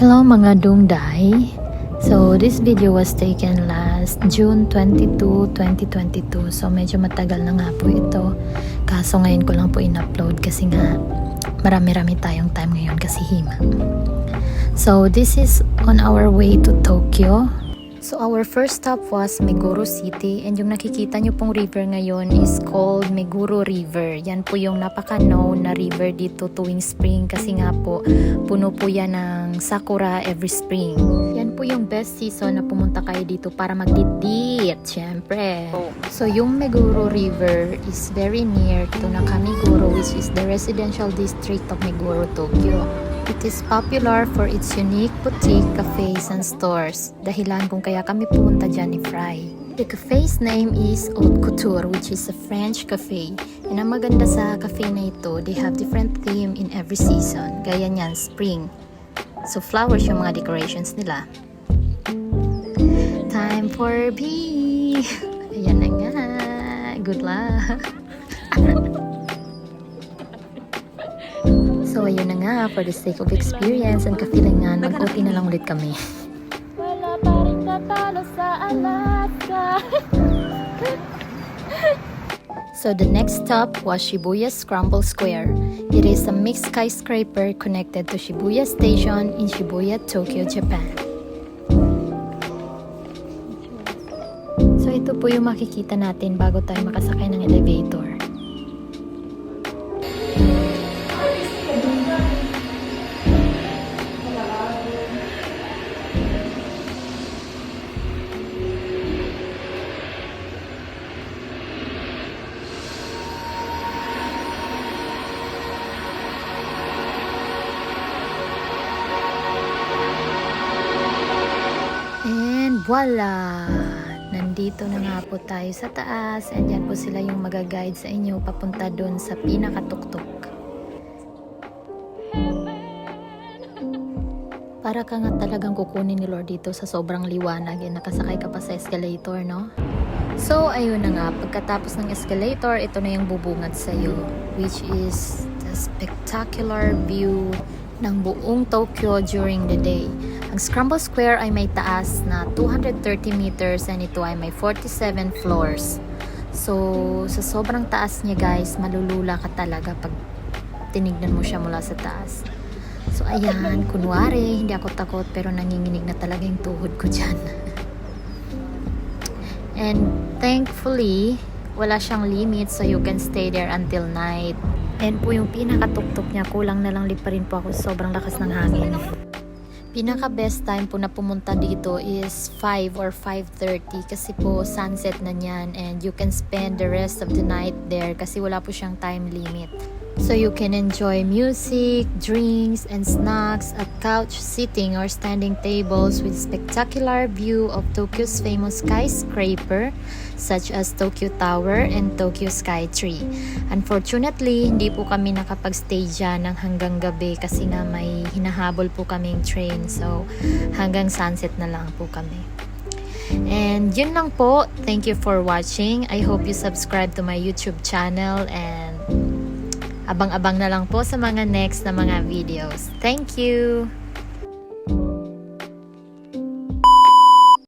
Hello mga dungday. So this video was taken last June 22, 2022. So medyo matagal na nga po ito. Kaso ngayon ko lang po in-upload kasi nga marami-rami tayong time ngayon kasi hima. So this is on our way to Tokyo. So our first stop was Meguro City, and yung nakikita nyo pong river ngayon is called Meguro River. Yan po yung napaka-known na river dito tuwing spring kasi nga po puno po yan ng sakura every spring. Yan po yung best season na pumunta kayo dito para magdidit, syempre. So yung Meguro River is very near to Nakameguro, which is the residential district of Meguro, Tokyo. It is popular for its unique boutique cafes and stores. Dahilan kung kaya kami pumunta dyan ni Fry. The cafe's name is Haute Couture, which is a French cafe. And ang maganda sa cafe na ito, they have different theme in every season. Gaya niyan, spring. So flowers yung mga decorations nila. Time for pee! Ayan na nga. Good luck! So ayun na nga, for the sake of experience and kafilingan, mag-OT na lang ulit kami. Wala pa rin tatalo sa Alaska. So the next stop was Shibuya Scramble Square. It is a mixed skyscraper connected to Shibuya Station in Shibuya, Tokyo, Japan. So ito po yung makikita natin bago tayo makasakay ng elevator. Voila! Nandito na nga po tayo sa taas, and yan po sila yung mag-guide sa inyo papunta doon sa pinakatuktok. Para ka nga talagang kukunin ni Lord dito sa sobrang liwanag, and nakasakay ka pa sa escalator, no? So, ayun na nga, pagkatapos ng escalator, ito na yung bubungad sa'yo, which is the spectacular view ng buong Tokyo during the day. Ang Scramble Square ay may taas na 230 meters and ito ay may 47 floors. So, sa sobrang taas niya guys, malulula ka talaga pag tinignan mo siya mula sa taas. So, ayan, kunwari, hindi ako takot pero nanginginig na talaga yung tuhod ko dyan. And thankfully, wala siyang limit so you can stay there until night. And po yung pinakatuktok niya, kulang na lang pa rin po ako, sobrang lakas ng hangin. Pinaka best time po na pumunta dito is 5 or 5:30 kasi po sunset na niyan, and you can spend the rest of the night there kasi wala po siyang time limit. So you can enjoy music, drinks, and snacks at couch sitting or standing tables with spectacular view of Tokyo's famous skyscraper such as Tokyo Tower and Tokyo Skytree. Unfortunately, hindi po kami nakapag-stay dyan ng hanggang gabi kasi nga may hinahabol po kaming train. So hanggang sunset na lang po kami. And yun lang po. Thank you for watching. I hope you subscribe to my YouTube channel, and abang-abang na lang po sa mga next na mga videos. Thank you!